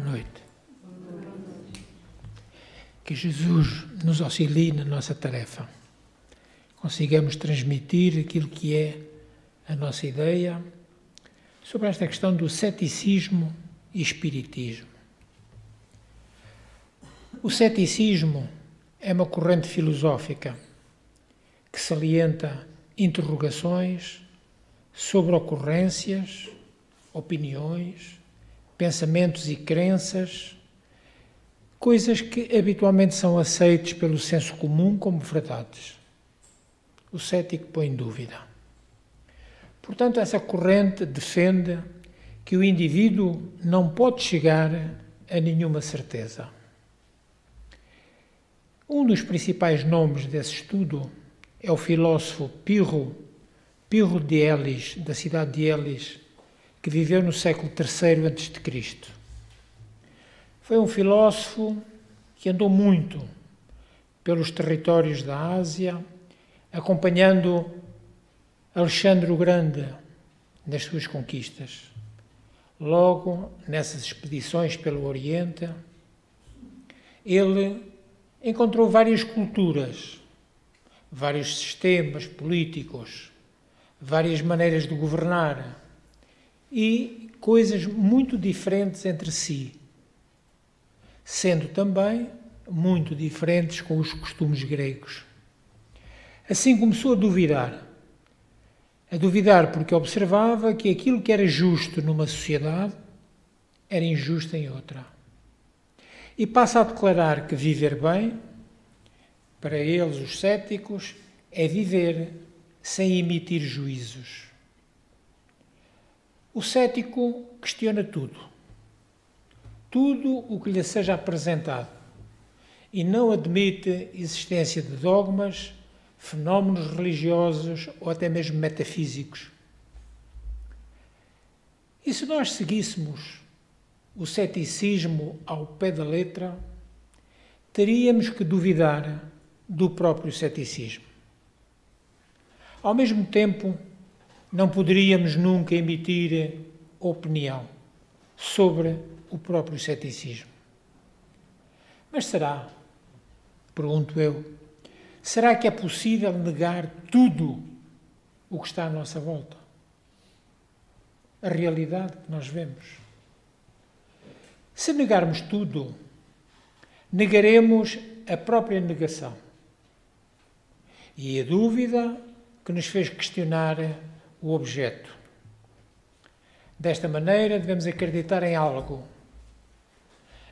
Boa noite. Que Jesus nos auxilie na nossa tarefa. Consigamos transmitir aquilo que é a nossa ideia sobre esta questão do ceticismo e espiritismo. O ceticismo é uma corrente filosófica que salienta interrogações sobre ocorrências, opiniões, pensamentos e crenças, coisas que habitualmente são aceites pelo senso comum como verdades. O cético põe em dúvida. Portanto, essa corrente defende que o indivíduo não pode chegar a nenhuma certeza. Um dos principais nomes desse estudo é o filósofo Pirro de Elis, da cidade de Elis, que viveu no século III a.C. Foi um filósofo que andou muito pelos territórios da Ásia, acompanhando Alexandre o Grande nas suas conquistas. Logo, nessas expedições pelo Oriente, ele encontrou várias culturas, vários sistemas políticos, várias maneiras de governar e coisas muito diferentes entre si, sendo também muito diferentes com os costumes gregos. Assim começou a duvidar porque observava que aquilo que era justo numa sociedade era injusto em outra. E passa a declarar que viver bem, para eles, os céticos, é viver sem emitir juízos. O cético questiona tudo o que lhe seja apresentado, e não admite existência de dogmas, fenómenos religiosos ou até mesmo metafísicos. E se nós seguíssemos o ceticismo ao pé da letra, teríamos que duvidar do próprio ceticismo. Ao mesmo tempo, não poderíamos nunca emitir opinião sobre o próprio ceticismo. Mas será, pergunto eu, será que é possível negar tudo o que está à nossa volta? A realidade que nós vemos. Se negarmos tudo, negaremos a própria negação. E a dúvida que nos fez questionar o objeto. Desta maneira, devemos acreditar em algo,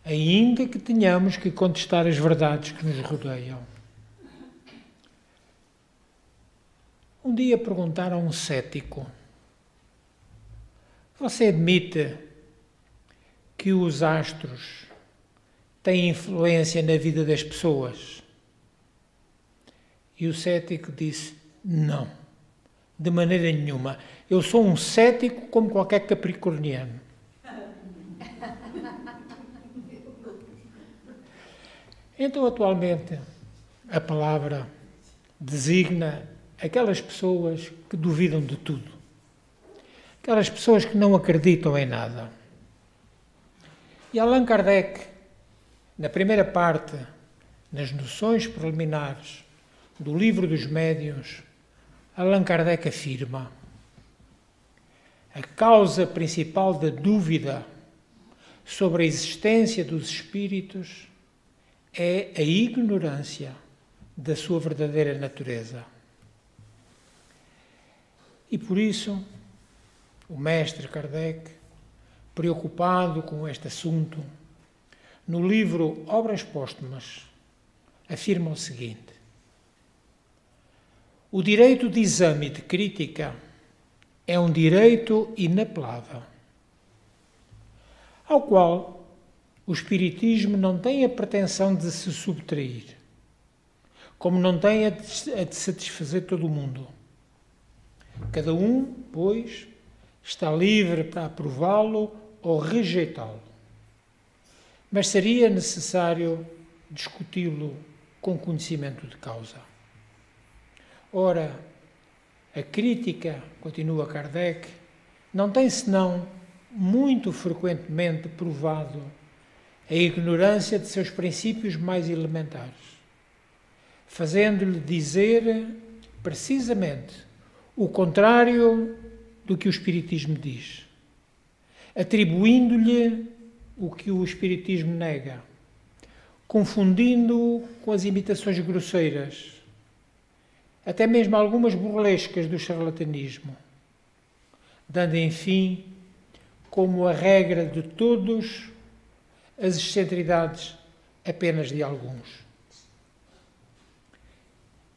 ainda que tenhamos que contestar as verdades que nos rodeiam. Um dia perguntaram a um cético: você admite que os astros têm influência na vida das pessoas? E o cético disse: não, de maneira nenhuma. Eu sou um cético como qualquer capricorniano. Então, atualmente, a palavra designa aquelas pessoas que duvidam de tudo. Aquelas pessoas que não acreditam em nada. E Allan Kardec, na primeira parte, nas noções preliminares do Livro dos Médiuns, Allan Kardec afirma: a causa principal da dúvida sobre a existência dos espíritos é a ignorância da sua verdadeira natureza. E por isso, o mestre Kardec, preocupado com este assunto, no livro Obras Póstumas, afirma o seguinte: o direito de exame e de crítica é um direito inapelável, ao qual o Espiritismo não tem a pretensão de se subtrair, como não tem a de satisfazer todo o mundo. Cada um, pois, está livre para aprová-lo ou rejeitá-lo. Mas seria necessário discuti-lo com conhecimento de causa. Ora, a crítica, continua Kardec, não tem senão muito frequentemente provado a ignorância de seus princípios mais elementares, fazendo-lhe dizer precisamente o contrário do que o Espiritismo diz, atribuindo-lhe o que o Espiritismo nega, confundindo-o com as imitações grosseiras, até mesmo algumas burlescas do charlatanismo, dando, enfim, como a regra de todos, as excentridades apenas de alguns.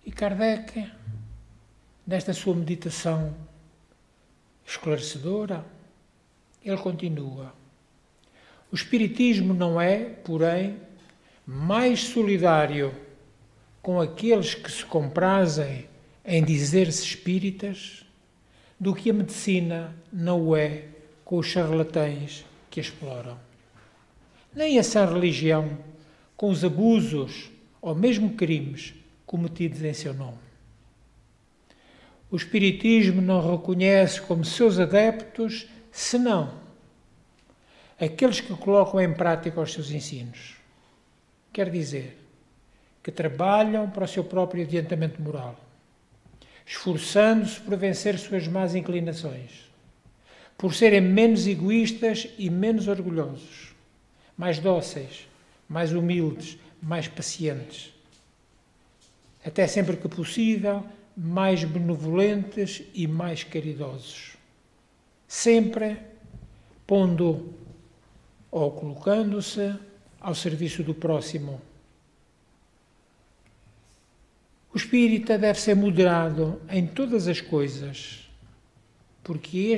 E Kardec, nesta sua meditação esclarecedora, ele continua: o Espiritismo não é, porém, mais solidário com aqueles que se comprazem em dizer-se espíritas do que a medicina não o é com os charlatães que a exploram. Nem a sã religião com os abusos ou mesmo crimes cometidos em seu nome. O Espiritismo não reconhece como seus adeptos, senão aqueles que colocam em prática os seus ensinos. Quer dizer, que trabalham para o seu próprio adiantamento moral, esforçando-se por vencer suas más inclinações, por serem menos egoístas e menos orgulhosos, mais dóceis, mais humildes, mais pacientes, até sempre que possível, mais benevolentes e mais caridosos, sempre pondo ou colocando-se ao serviço do próximo. O espírita deve ser moderado em todas as coisas, porque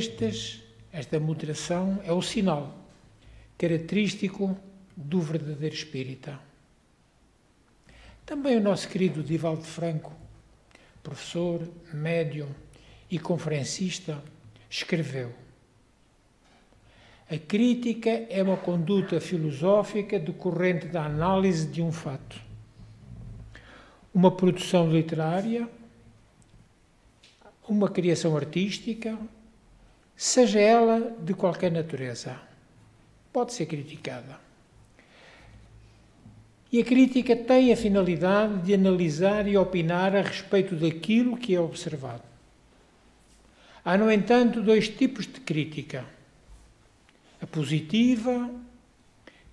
esta moderação é o sinal característico do verdadeiro espírita. Também o nosso querido Divaldo Franco, professor, médium e conferencista, escreveu: a crítica é uma conduta filosófica decorrente da análise de um fato. Uma produção literária, uma criação artística, seja ela de qualquer natureza, pode ser criticada. E a crítica tem a finalidade de analisar e opinar a respeito daquilo que é observado. Há, no entanto, dois tipos de crítica. A positiva,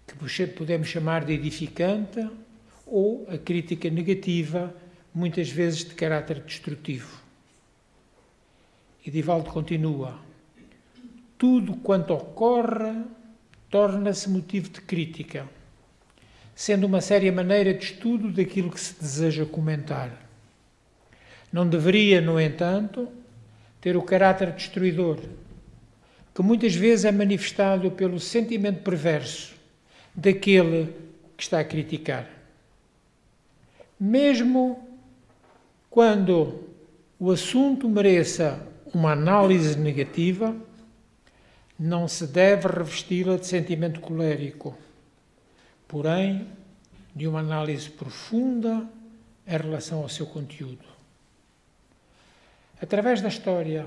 que podemos chamar de edificante, ou a crítica negativa, muitas vezes de caráter destrutivo. E Divaldo continua: tudo quanto ocorre torna-se motivo de crítica, sendo uma séria maneira de estudo daquilo que se deseja comentar. Não deveria, no entanto, ter o caráter destruidor, que muitas vezes é manifestado pelo sentimento perverso daquele que está a criticar. Mesmo quando o assunto mereça uma análise negativa, não se deve revesti-la de sentimento colérico, porém de uma análise profunda em relação ao seu conteúdo. Através da história,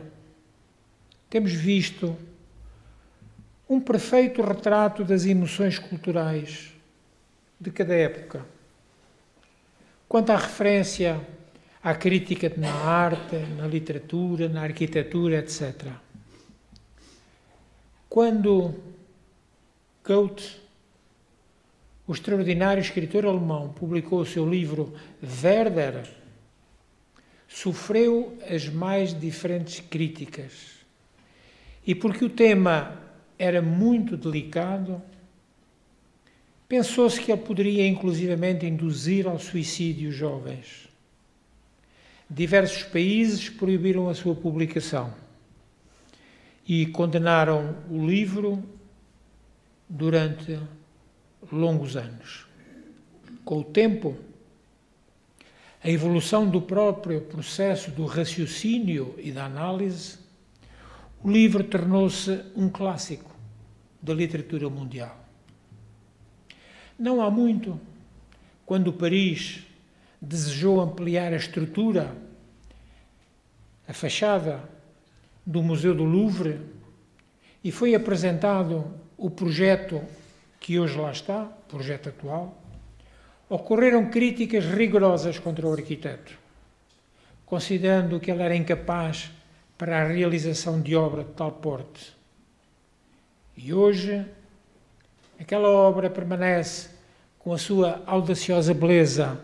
temos visto um perfeito retrato das emoções culturais de cada época. Quanto à referência à crítica na arte, na literatura, na arquitetura, etc. Quando Goethe, o extraordinário escritor alemão, publicou o seu livro Werther, sofreu as mais diferentes críticas. E porque o tema era muito delicado, pensou-se que ele poderia inclusivamente induzir ao suicídio jovens. Diversos países proibiram a sua publicação e condenaram o livro durante longos anos. Com o tempo, a evolução do próprio processo do raciocínio e da análise, o livro tornou-se um clássico da literatura mundial. Não há muito, quando Paris desejou ampliar a estrutura, a fachada do Museu do Louvre, e foi apresentado o projeto que hoje lá está, projeto atual, ocorreram críticas rigorosas contra o arquiteto, considerando que ele era incapaz para a realização de obra de tal porte. E hoje, aquela obra permanece com a sua audaciosa beleza,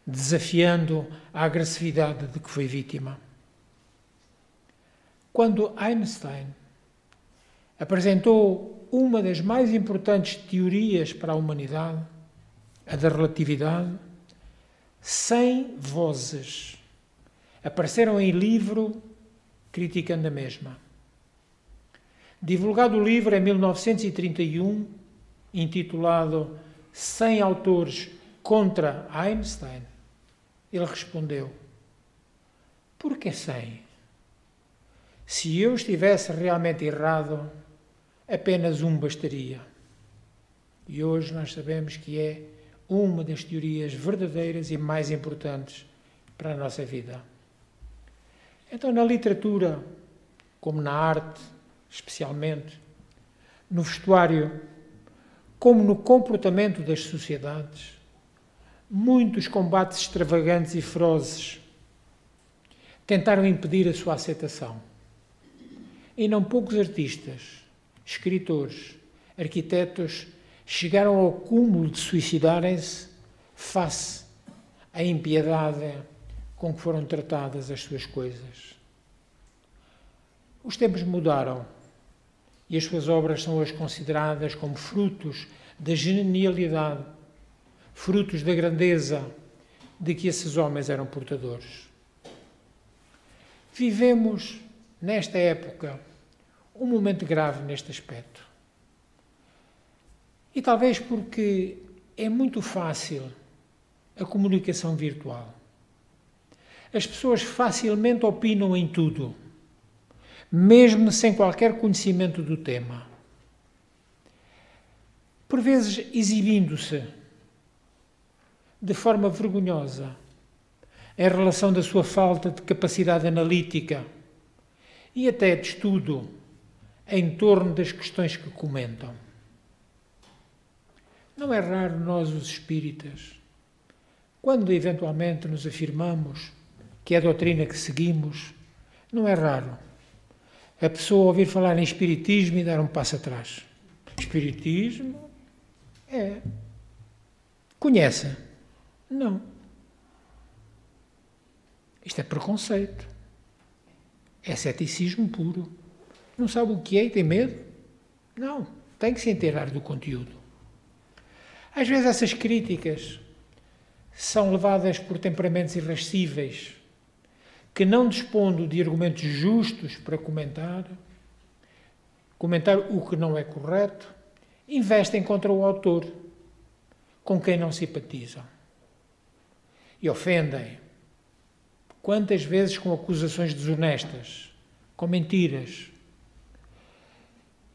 desafiando a agressividade de que foi vítima. Quando Einstein apresentou uma das mais importantes teorias para a humanidade, a da relatividade, 100 vozes apareceram em livro criticando a mesma. Divulgado o livro em 1931, intitulado 100 autores contra Einstein, ele respondeu: por que 100? Se eu estivesse realmente errado, apenas um bastaria. E hoje nós sabemos que é uma das teorias verdadeiras e mais importantes para a nossa vida. Então, na literatura, como na arte, especialmente, no vestuário, como no comportamento das sociedades, muitos combates extravagantes e ferozes tentaram impedir a sua aceitação. E não poucos artistas, escritores, arquitetos chegaram ao cúmulo de suicidarem-se face à impiedade com que foram tratadas as suas coisas. Os tempos mudaram e as suas obras são hoje consideradas como frutos da genialidade, frutos da grandeza de que esses homens eram portadores. Vivemos, nesta época, um momento grave neste aspecto. E talvez porque é muito fácil a comunicação virtual. As pessoas facilmente opinam em tudo, mesmo sem qualquer conhecimento do tema. Por vezes exibindo-se de forma vergonhosa em relação da sua falta de capacidade analítica e até de estudo em torno das questões que comentam. Não é raro nós, os espíritas, quando eventualmente nos afirmamos que é a doutrina que seguimos, não é raro a pessoa ouvir falar em espiritismo e dar um passo atrás. Espiritismo? É. Conhece? Não. Isto é preconceito. É ceticismo puro. Não sabe o que é e tem medo? Não. Tem que se inteirar do conteúdo. Às vezes essas críticas são levadas por temperamentos irascíveis, que não dispondo de argumentos justos para comentar o que não é correto, investem contra o autor, com quem não simpatizam. E ofendem. Quantas vezes com acusações desonestas, com mentiras.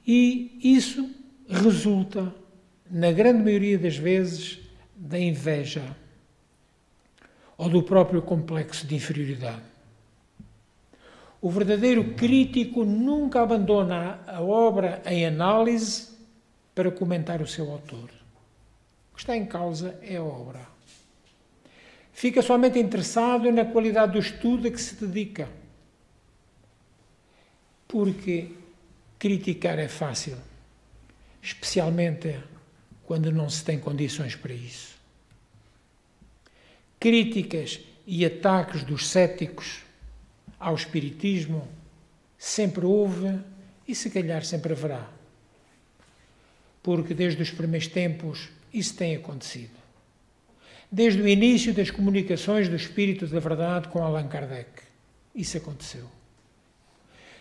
E isso resulta, na grande maioria das vezes, da inveja ou do próprio complexo de inferioridade. O verdadeiro crítico nunca abandona a obra em análise para comentar o seu autor. O que está em causa é a obra. Fica somente interessado na qualidade do estudo a que se dedica. Porque criticar é fácil, especialmente quando não se tem condições para isso. Críticas e ataques dos céticos ao espiritismo sempre houve e se calhar sempre haverá. Porque desde os primeiros tempos isso tem acontecido. Desde o início das comunicações do Espírito da Verdade com Allan Kardec, isso aconteceu.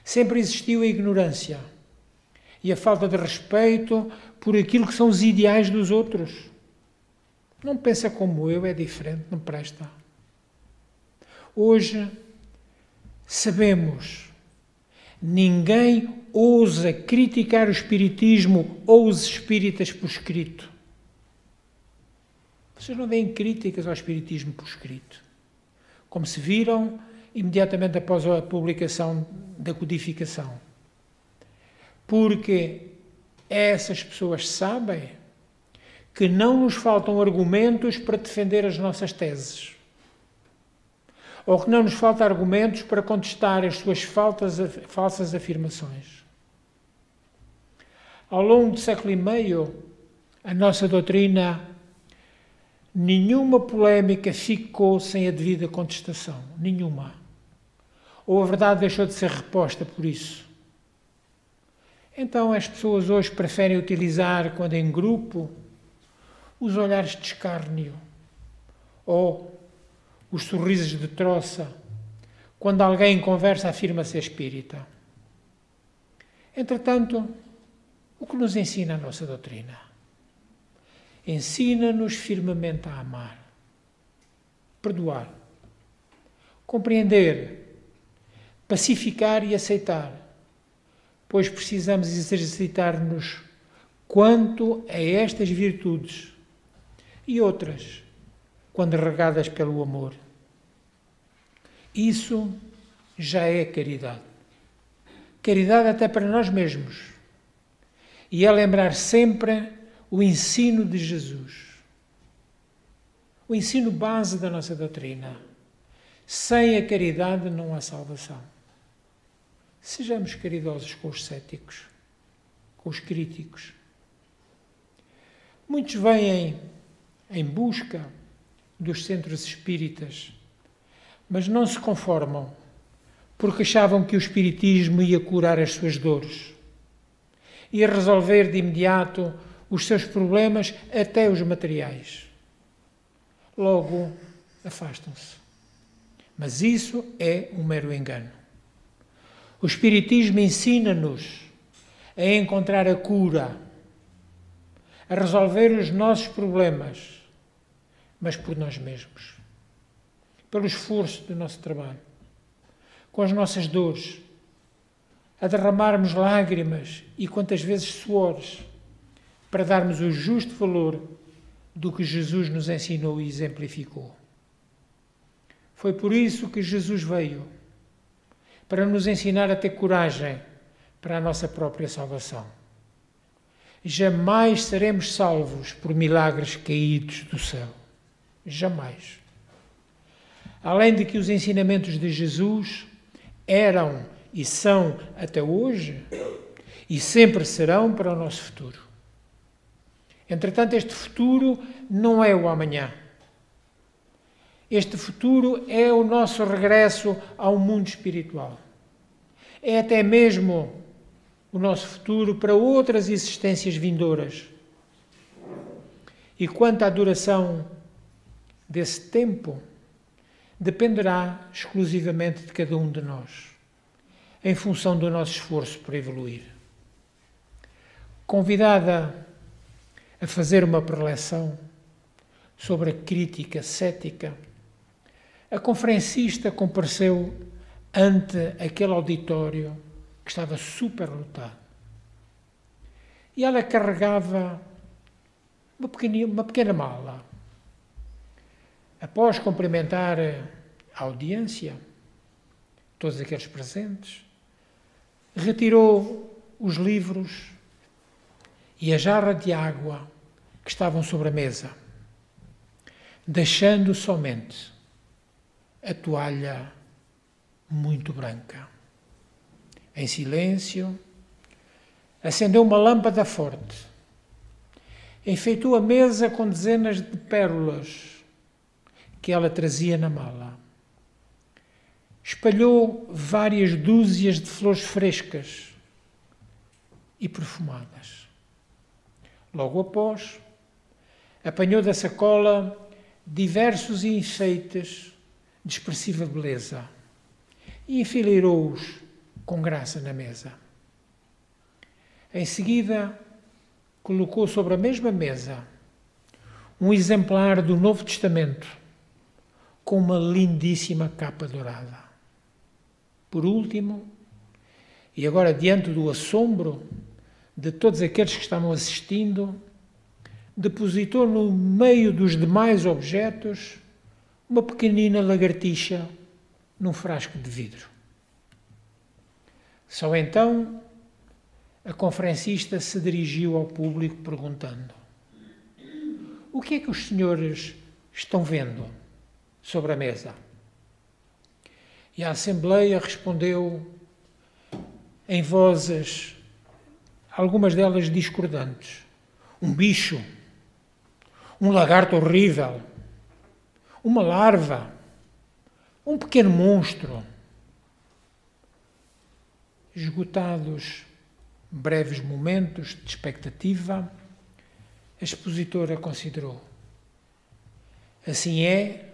Sempre existiu a ignorância e a falta de respeito por aquilo que são os ideais dos outros. Não pensa como eu, é diferente, não presta. Hoje, sabemos, ninguém ousa criticar o espiritismo ou os espíritas por escrito. Vocês não veem críticas ao espiritismo por escrito. Como se viram imediatamente após a publicação da codificação. Porque Essas pessoas sabem que não nos faltam argumentos para defender as nossas teses. Ou que não nos faltam argumentos para contestar as suas falsas afirmações. Ao longo do século e meio, a nossa doutrina, nenhuma polémica ficou sem a devida contestação. Nenhuma. Ou a verdade deixou de ser reposta por isso. Então as pessoas hoje preferem utilizar, quando em grupo, os olhares de escárnio ou os sorrisos de troça, quando alguém em conversa afirma ser espírita. Entretanto, o que nos ensina a nossa doutrina? Ensina-nos firmemente a amar, perdoar, compreender, pacificar e aceitar, pois precisamos exercitar-nos quanto a estas virtudes e outras, quando regadas pelo amor. Isso já é caridade. Caridade até para nós mesmos. E é lembrar sempre o ensino de Jesus. O ensino base da nossa doutrina. Sem a caridade não há salvação. Sejamos caridosos com os céticos, com os críticos. Muitos vêm em busca dos centros espíritas, mas não se conformam, porque achavam que o espiritismo ia curar as suas dores, ia resolver de imediato os seus problemas, até os materiais. Logo, afastam-se. Mas isso é um mero engano. O espiritismo ensina-nos a encontrar a cura, a resolver os nossos problemas, mas por nós mesmos, pelo esforço do nosso trabalho, com as nossas dores, a derramarmos lágrimas e quantas vezes suores, para darmos o justo valor do que Jesus nos ensinou e exemplificou. Foi por isso que Jesus veio, para nos ensinar a ter coragem para a nossa própria salvação. Jamais seremos salvos por milagres caídos do céu. Jamais. Além de que os ensinamentos de Jesus eram e são até hoje e sempre serão para o nosso futuro. Entretanto, este futuro não é o amanhã. Este futuro é o nosso regresso ao mundo espiritual. É até mesmo o nosso futuro para outras existências vindouras. E quanto à duração desse tempo, dependerá exclusivamente de cada um de nós, em função do nosso esforço por evoluir. Convidada a fazer uma preleção sobre a crítica cética, a conferencista compareceu ante aquele auditório que estava superlotado. E ela carregava uma pequena mala. Após cumprimentar a audiência, todos aqueles presentes, retirou os livros e a jarra de água que estavam sobre a mesa, deixando somente a toalha muito branca. Em silêncio, acendeu uma lâmpada forte, enfeitou a mesa com dezenas de pérolas que ela trazia na mala. Espalhou várias dúzias de flores frescas e perfumadas. Logo após, apanhou da sacola diversos enfeites de expressiva beleza e enfileirou-os com graça na mesa. Em seguida, colocou sobre a mesma mesa um exemplar do Novo Testamento com uma lindíssima capa dourada. Por último, e agora diante do assombro de todos aqueles que estavam assistindo, depositou no meio dos demais objetos uma pequenina lagartixa num frasco de vidro. Só então a conferencista se dirigiu ao público perguntando: o que é que os senhores estão vendo sobre a mesa? E a Assembleia respondeu em vozes, algumas delas discordantes: um bicho, um lagarto horrível, uma larva, um pequeno monstro. Esgotados breves momentos de expectativa, a expositora considerou: assim é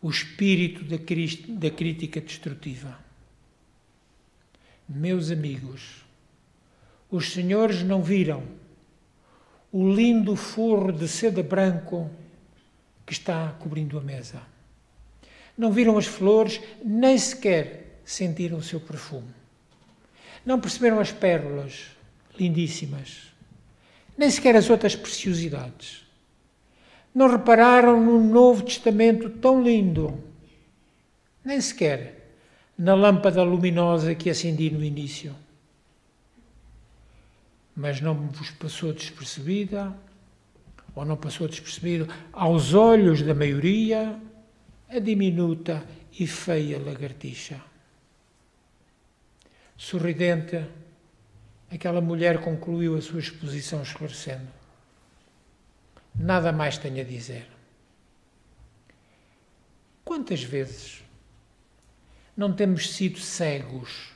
o espírito da crítica destrutiva. Meus amigos, os senhores não viram o lindo forro de seda branco que está cobrindo a mesa. Não viram as flores, nem sequer sentiram o seu perfume. Não perceberam as pérolas lindíssimas, nem sequer as outras preciosidades. Não repararam no Novo Testamento tão lindo, nem sequer na lâmpada luminosa que acendi no início. Mas não vos passou despercebida, ou não passou despercebido aos olhos da maioria, a diminuta e feia lagartixa. Sorridente, aquela mulher concluiu a sua exposição esclarecendo: nada mais tenho a dizer. Quantas vezes não temos sido cegos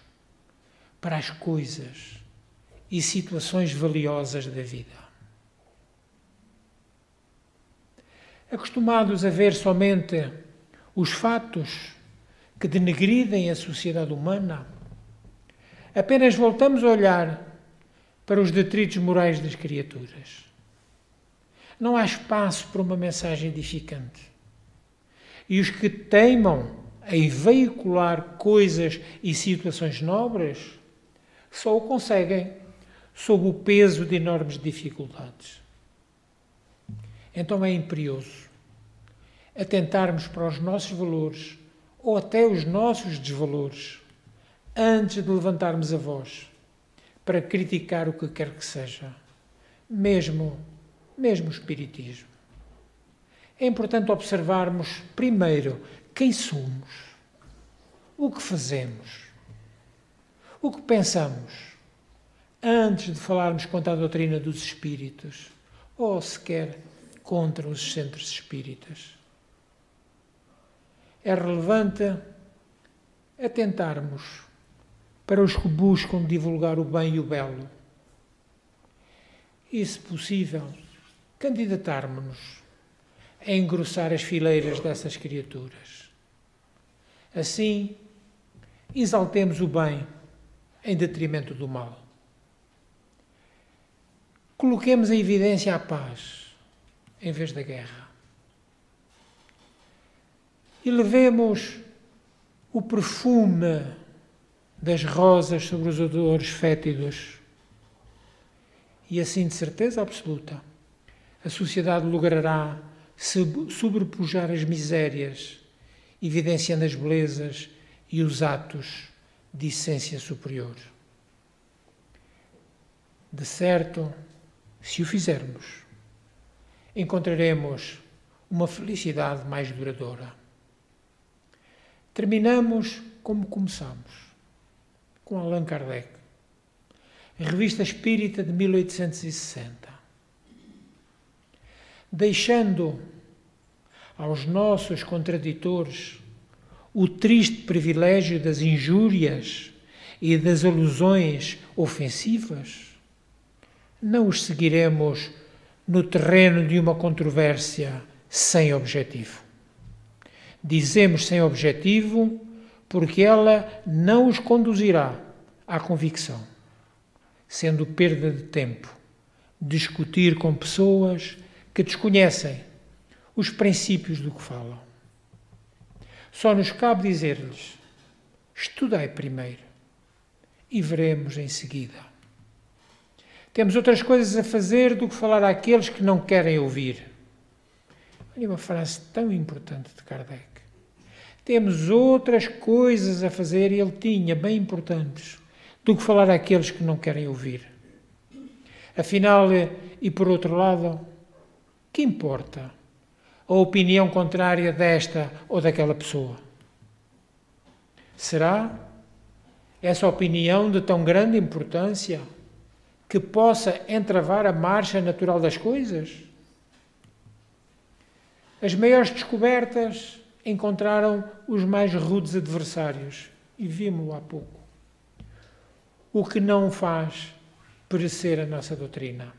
para as coisas e situações valiosas da vida? Acostumados a ver somente os fatos que denegridem a sociedade humana, apenas voltamos a olhar para os detritos morais das criaturas. Não há espaço para uma mensagem edificante. E os que teimam em veicular coisas e situações nobres só o conseguem sob o peso de enormes dificuldades. Então é imperioso atentarmos para os nossos valores ou até os nossos desvalores antes de levantarmos a voz para criticar o que quer que seja, mesmo o espiritismo. É importante observarmos primeiro quem somos, o que fazemos, o que pensamos, antes de falarmos contra a doutrina dos espíritos ou sequer contra os centros espíritas. É relevante atentarmos para os que buscam divulgar o bem e o belo e, se possível, candidatarmos-nos a engrossar as fileiras dessas criaturas. Assim, exaltemos o bem em detrimento do mal. Coloquemos em evidência a paz em vez da guerra. E levemos o perfume das rosas sobre os odores fétidos. E assim, de certeza absoluta, a sociedade logrará sobrepujar as misérias, evidenciando as belezas e os atos de essência superior. De certo, se o fizermos, encontraremos uma felicidade mais duradoura. Terminamos como começamos, com Allan Kardec, Revista Espírita de 1860. Deixando aos nossos contraditores o triste privilégio das injúrias e das alusões ofensivas, não os seguiremos no terreno de uma controvérsia sem objetivo. Dizemos sem objetivo porque ela não os conduzirá à convicção, sendo perda de tempo discutir com pessoas que desconhecem os princípios do que falam. Só nos cabe dizer-lhes: estudai primeiro e veremos em seguida. Temos outras coisas a fazer do que falar àqueles que não querem ouvir. Olha uma frase tão importante de Kardec. Temos outras coisas a fazer, e ele tinha bem importantes, do que falar àqueles que não querem ouvir. Afinal, e por outro lado, que importa a opinião contrária desta ou daquela pessoa? Será essa opinião de tão grande importância que possa entravar a marcha natural das coisas? As maiores descobertas encontraram os mais rudes adversários, e vimos-lo há pouco. O que não faz perecer a nossa doutrina.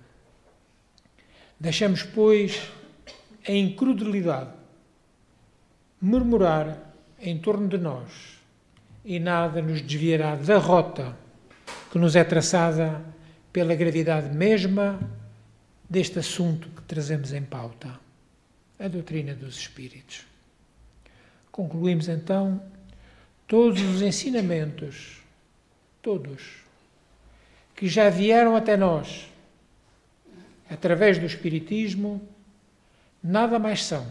Deixamos, pois, a incredulidade murmurar em torno de nós e nada nos desviará da rota que nos é traçada pela gravidade mesma deste assunto que trazemos em pauta, a doutrina dos Espíritos. Concluímos então todos os ensinamentos, todos, que já vieram até nós, através do Espiritismo, nada mais são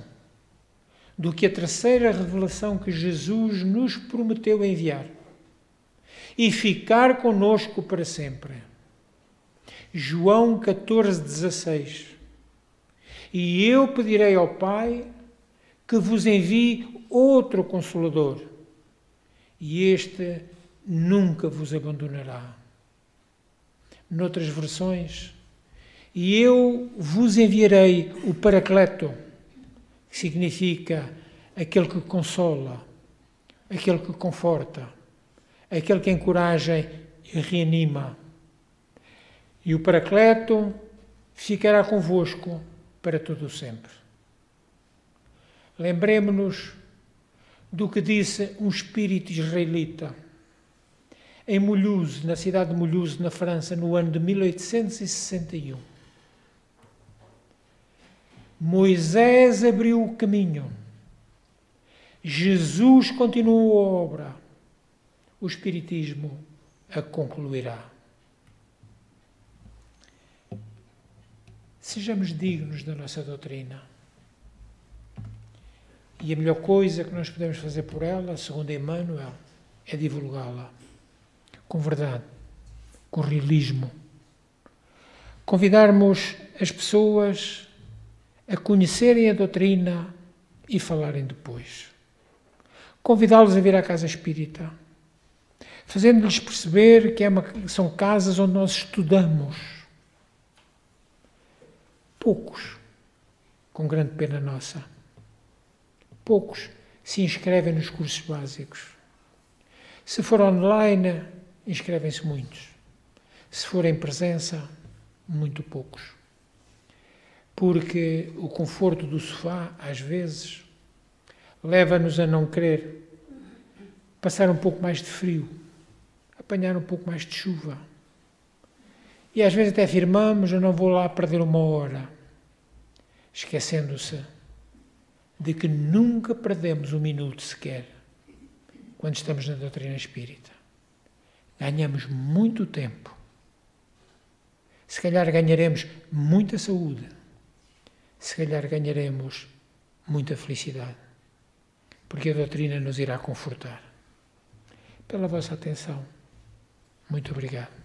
do que a terceira revelação que Jesus nos prometeu enviar e ficar conosco para sempre. João 14,16. E eu pedirei ao Pai que vos envie outro Consolador, e este nunca vos abandonará. Noutras versões, e eu vos enviarei o Paracleto, que significa aquele que consola, aquele que conforta, aquele que encoraja e reanima. E o Paracleto ficará convosco para todo o sempre. Lembremo-nos do que disse um espírito israelita em Mulhouse, na cidade de Mulhouse, na França, no ano de 1861. Moisés abriu o caminho, Jesus continuou a obra, o Espiritismo a concluirá. Sejamos dignos da nossa doutrina. E a melhor coisa que nós podemos fazer por ela, segundo Emmanuel, é divulgá-la com verdade, com realismo. Convidarmos as pessoas a conhecerem a doutrina e falarem depois. Convidá-los a vir à casa espírita, fazendo-lhes perceber que são casas onde nós estudamos. Poucos, com grande pena nossa, poucos se inscrevem nos cursos básicos. Se for online, inscrevem-se muitos. Se for em presença, muito poucos. Porque o conforto do sofá, às vezes, leva-nos a não querer passar um pouco mais de frio, apanhar um pouco mais de chuva. E às vezes até afirmamos, eu não vou lá perder uma hora, esquecendo-se de que nunca perdemos um minuto sequer quando estamos na doutrina espírita. Ganhamos muito tempo. Se calhar ganharemos muita saúde. Se calhar ganharemos muita felicidade. Porque a doutrina nos irá confortar. Pela vossa atenção, muito obrigado.